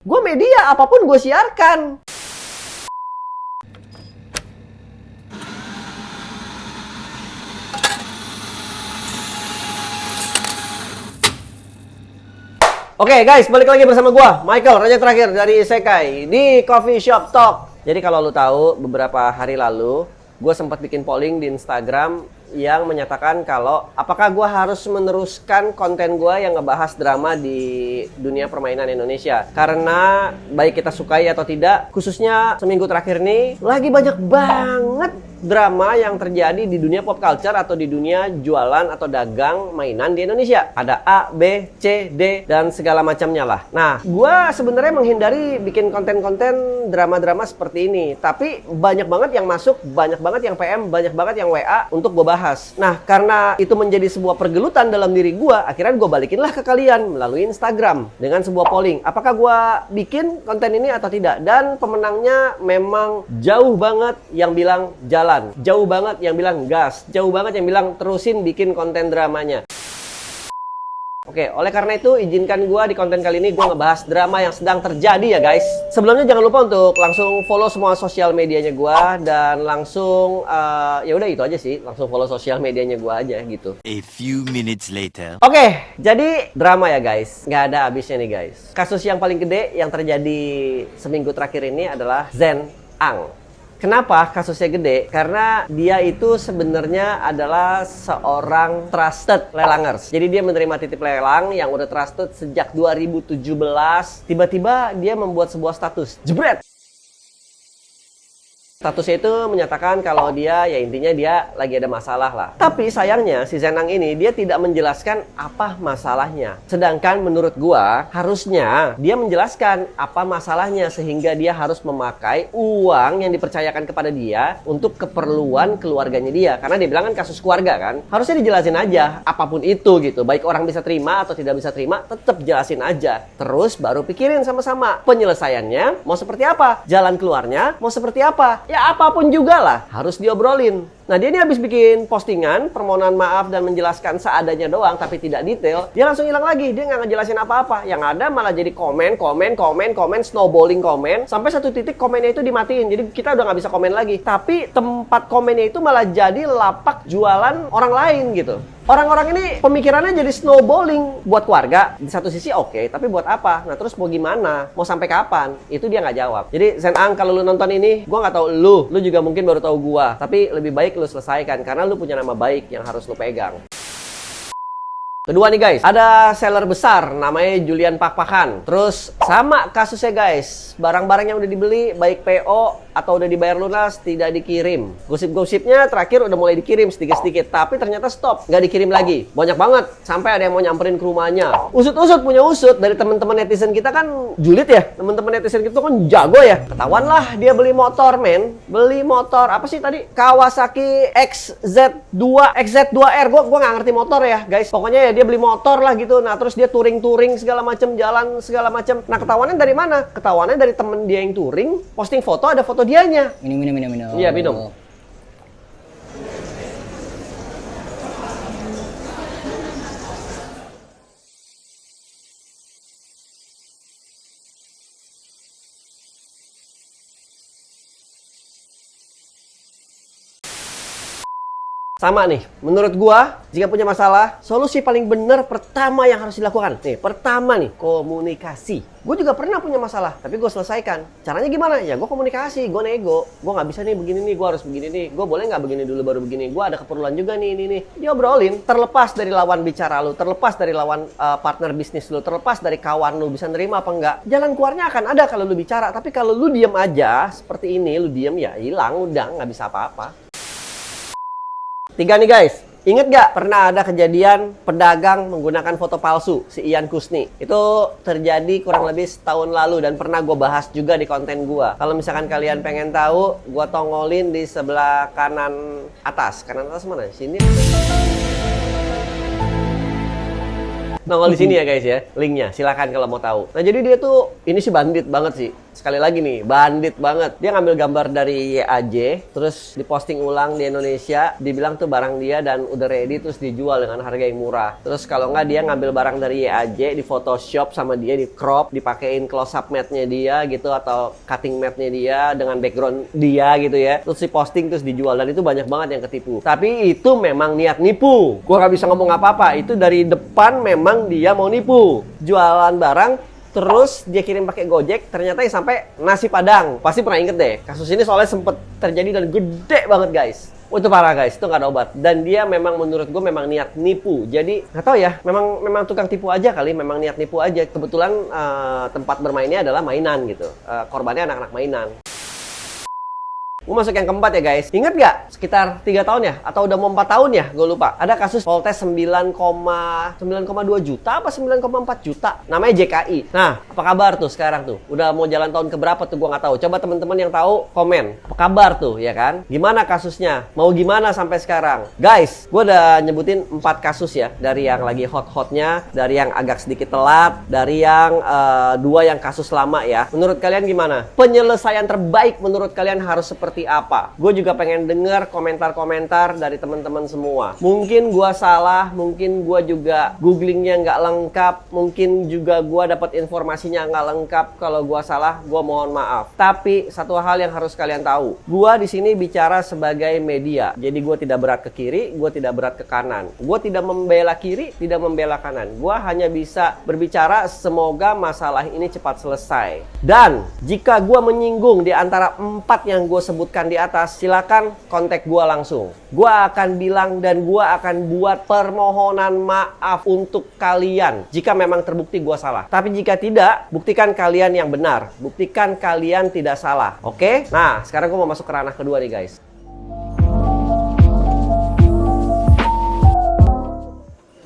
Gue media, apapun gue siarkan. Oke guys, balik lagi bersama gue, Michael, raja terakhir dari Isekai di Coffee Shop Talk. Jadi kalau lu tahu, beberapa hari lalu gue sempat bikin polling di Instagram yang menyatakan kalau apakah gue harus meneruskan konten gue yang ngebahas drama di dunia permainan Indonesia. Karena baik kita sukai atau tidak, khususnya seminggu terakhir ini lagi banyak banget drama yang terjadi di dunia pop culture atau di dunia jualan atau dagang mainan di Indonesia. Ada A, B, C, D, dan segala macamnya lah. Nah, gue sebenarnya menghindari bikin konten-konten drama-drama seperti ini. Tapi banyak banget yang masuk, banyak banget yang PM, banyak banget yang WA untuk gue bahas. Nah, karena itu menjadi sebuah pergelutan dalam diri gue, akhirnya gue balikinlah ke kalian melalui Instagram dengan sebuah polling. Apakah gue bikin konten ini atau tidak? Dan pemenangnya memang jauh banget yang bilang jalan. Jauh banget yang bilang gas. Jauh banget yang bilang terusin bikin konten dramanya. Oke, oleh karena itu izinkan gue di konten kali ini gue ngebahas drama yang sedang terjadi ya guys. Sebelumnya jangan lupa untuk langsung follow semua sosial medianya gue dan langsung ya udah itu aja sih, langsung follow sosial medianya gue aja gitu. A few minutes later. Oke, jadi drama ya guys, nggak ada habisnya nih guys. Kasus yang paling gede yang terjadi seminggu terakhir ini adalah Zen Ang. Kenapa kasusnya gede? Karena dia itu sebenarnya adalah seorang trusted lelangers. Jadi dia menerima titip lelang yang udah trusted sejak 2017. Tiba-tiba dia membuat sebuah status. Jebret! Statusnya itu menyatakan kalau dia, ya intinya dia lagi ada masalah lah. Tapi sayangnya si Zenang ini dia tidak menjelaskan apa masalahnya. Sedangkan menurut gua harusnya dia menjelaskan apa masalahnya sehingga dia harus memakai uang yang dipercayakan kepada dia untuk keperluan keluarganya dia. Karena dia bilang kan kasus keluarga kan. Harusnya dijelasin aja apapun itu gitu. Baik orang bisa terima atau tidak bisa terima, tetap jelasin aja. Terus baru pikirin sama-sama penyelesaiannya mau seperti apa, jalan keluarnya mau seperti apa. Ya apapun juga lah, harus diobrolin. Nah dia ini habis bikin postingan, permohonan maaf dan menjelaskan seadanya doang, tapi tidak detail. Dia langsung hilang lagi, dia nggak ngejelasin apa-apa. Yang ada malah jadi komen, snowballing komen. Sampai satu titik komennya itu dimatiin, jadi kita udah nggak bisa komen lagi. Tapi tempat komennya itu malah jadi lapak jualan orang lain gitu. Orang-orang ini pemikirannya jadi snowballing buat keluarga. Di satu sisi oke, tapi buat apa? Nah terus mau gimana? Mau sampai kapan? Itu dia nggak jawab. Jadi Zen Ang, kalau lu nonton ini, gua nggak tahu lu juga mungkin baru tahu gua. Tapi lebih baik lu selesaikan karena lu punya nama baik yang harus lu pegang. Kedua nih guys, ada seller besar namanya Julian Pak-Pakan. Terus sama kasusnya guys, barang-barang yang udah dibeli baik PO atau udah dibayar lunas tidak dikirim. Gosip-gosipnya terakhir udah mulai dikirim sedikit-sedikit, tapi ternyata stop, nggak dikirim lagi. Banyak banget, sampai ada yang mau nyamperin ke rumahnya. Usut-usut punya usut dari teman-teman netizen kita kan julid ya. Teman-teman netizen kita kan jago ya. Ketahuan lah dia beli motor men, beli motor apa sih tadi? Kawasaki XZ2R. Gua nggak ngerti motor ya guys. Pokoknya ya dia beli motor lah gitu. Nah terus dia touring segala macam, jalan segala macam. Nah ketahuannya dari mana? Ketahuannya dari temen dia yang touring, posting foto, ada foto dianya. Minum. Iya, minum. Sama nih, menurut gua, jika punya masalah, solusi paling benar pertama yang harus dilakukan. Nih, pertama nih, komunikasi. Gue juga pernah punya masalah, tapi gue selesaikan. Caranya gimana? Ya gue komunikasi, gue nego. Gue nggak bisa nih begini nih, gue harus begini nih. Gue boleh nggak begini dulu baru begini? Gue ada keperluan juga nih, ini nih. Diobrolin, terlepas dari lawan bicara lu, terlepas dari lawan partner bisnis lu, terlepas dari kawan lu, bisa nerima apa enggak. Jalan keluarnya akan ada kalau lu bicara, tapi kalau lu diem aja, seperti ini, lu diem ya hilang, udah nggak bisa apa-apa. 3 nih guys, inget gak pernah ada kejadian pedagang menggunakan foto palsu si Ian Kusni? Itu terjadi kurang lebih setahun lalu dan pernah gue bahas juga di konten gue. Kalau misalkan kalian pengen tahu, gue tongolin di sebelah kanan atas. Kanan atas mana? Sini. Nongol di sini ya guys ya, linknya. Silakan kalau mau tahu. Nah jadi dia tuh, ini sih bandit banget sih. Sekali lagi nih, bandit banget. Dia ngambil gambar dari YAJ, terus diposting ulang di Indonesia, dibilang tuh barang dia dan udah ready, terus dijual dengan harga yang murah. Terus kalau nggak dia ngambil barang dari YAJ, di Photoshop sama dia, di crop, dipakein close up mat-nya dia gitu, atau cutting mat-nya dia dengan background dia gitu ya. Terus diposting, terus dijual, dan itu banyak banget yang ketipu. Tapi itu memang niat nipu. Gua nggak bisa ngomong apa-apa, itu dari depan memang dia mau nipu. Jualan barang, terus dia kirim pakai Gojek, ternyata yang sampai nasi Padang. Pasti pernah inget deh, kasus ini soalnya sempet terjadi dan gede banget guys. Itu parah guys, itu nggak ada obat. Dan dia memang menurut gue memang niat nipu. Jadi nggak tahu ya, memang tukang tipu aja kali, memang niat nipu aja. Kebetulan tempat bermainnya adalah mainan gitu. Korbannya anak-anak mainan. Gue masuk yang keempat ya guys. Ingat gak? Sekitar 3 tahun ya? Atau udah mau 4 tahun ya? Gue lupa. Ada kasus Voltes 9,2 juta apa 9,4 juta? Namanya JKI. Nah, apa kabar tuh sekarang tuh? Udah mau jalan tahun keberapa tuh? Gue nggak tahu. Coba teman-teman yang tahu komen. Apa kabar tuh ya kan? Gimana kasusnya? Mau gimana sampai sekarang? Guys, gue udah nyebutin 4 kasus ya. Dari yang lagi hot-hotnya, dari yang agak sedikit telat, dari yang 2 yang kasus lama ya. Menurut kalian gimana? Penyelesaian terbaik menurut kalian harus seperti apa? Gue juga pengen denger komentar-komentar dari teman-teman semua. Mungkin gue salah, mungkin gue juga googlingnya nggak lengkap, mungkin juga gue dapat informasinya nggak lengkap. Kalau gue salah, gue mohon maaf. Tapi satu hal yang harus kalian tahu, gue di sini bicara sebagai media. Jadi gue tidak berat ke kiri, gue tidak berat ke kanan. Gue tidak membela kiri, tidak membela kanan. Gue hanya bisa berbicara semoga masalah ini cepat selesai. Dan jika gue menyinggung di antara 4 yang gue sebutkan di atas, silakan kontak gua langsung. Gua akan bilang dan gua akan buat permohonan maaf untuk kalian jika memang terbukti gua salah. Tapi jika tidak, buktikan kalian yang benar. Buktikan kalian tidak salah. Oke? Nah, sekarang gua mau masuk ke ranah kedua nih guys.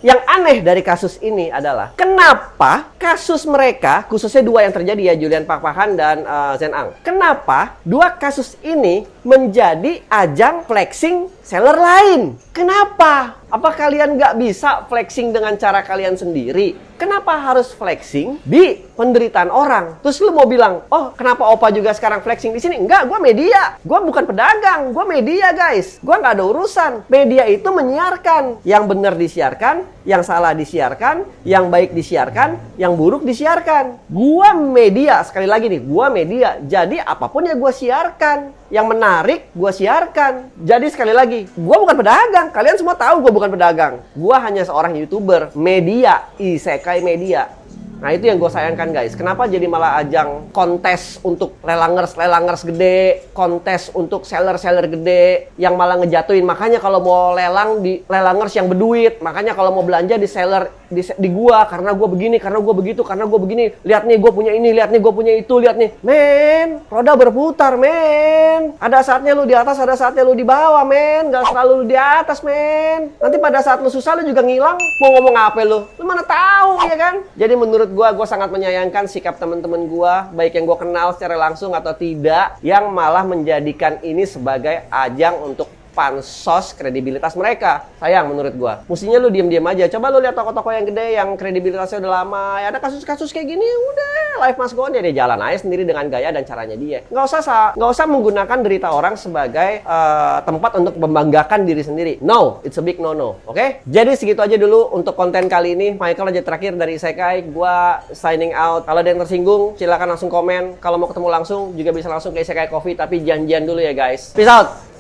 Yang aneh dari kasus ini adalah kenapa kasus mereka, khususnya 2 yang terjadi ya, Julian Pakpahan dan Zen Ang. Kenapa 2 kasus ini menjadi ajang flexing seller lain? Kenapa? Apa kalian nggak bisa flexing dengan cara kalian sendiri? Kenapa harus flexing di penderitaan orang? Terus lu mau bilang, oh kenapa Opa juga sekarang flexing di sini? Enggak, gue media. Gue bukan pedagang, gue media guys. Gue nggak ada urusan. Media itu menyiarkan. Yang benar disiarkan, yang salah disiarkan, yang baik disiarkan, yang buruk disiarkan. Gue media, sekali lagi nih, gue media. Jadi apapun yang gue siarkan, yang menarik gue siarkan. Jadi sekali lagi, gue bukan pedagang. Kalian semua tahu gue bukan pedagang. Gue hanya seorang YouTuber, media, isekai media. Nah itu yang gue sayangkan guys. Kenapa jadi malah ajang kontes untuk lelangers gede, kontes untuk seller gede, yang malah ngejatuhin. Makanya kalau mau lelang di lelangers yang berduit, makanya kalau mau belanja di seller di gua, karena gua begini, karena gua begitu, karena gua begini. Lihat nih gua punya ini, lihat nih gua punya itu, lihat nih. Men, roda berputar men. Ada saatnya lu di atas, ada saatnya lu di bawah men. Gak selalu lu di atas men. Nanti pada saat lu susah lu juga ngilang. Mau ngomong apa lu? Lu mana tahu ya kan? Jadi menurut gua sangat menyayangkan sikap teman-teman gua, baik yang gua kenal secara langsung atau tidak, yang malah menjadikan ini sebagai ajang untuk pansos kredibilitas mereka. Sayang menurut gua. Mestinya lu diem-diem aja. Coba lu lihat toko-toko yang gede yang kredibilitasnya udah lama. Ya ada kasus-kasus kayak gini, udah life must go on. Dia jalan aja sendiri dengan gaya dan caranya dia. Nggak usah menggunakan derita orang sebagai tempat untuk membanggakan diri sendiri. No, it's a big no-no. Oke? Jadi segitu aja dulu untuk konten kali ini. Michael aja terakhir dari Isekai. Gua signing out. Kalau ada yang tersinggung, silakan langsung komen. Kalau mau ketemu langsung, juga bisa langsung ke Isekai Coffee. Tapi janjian dulu ya guys. Peace out!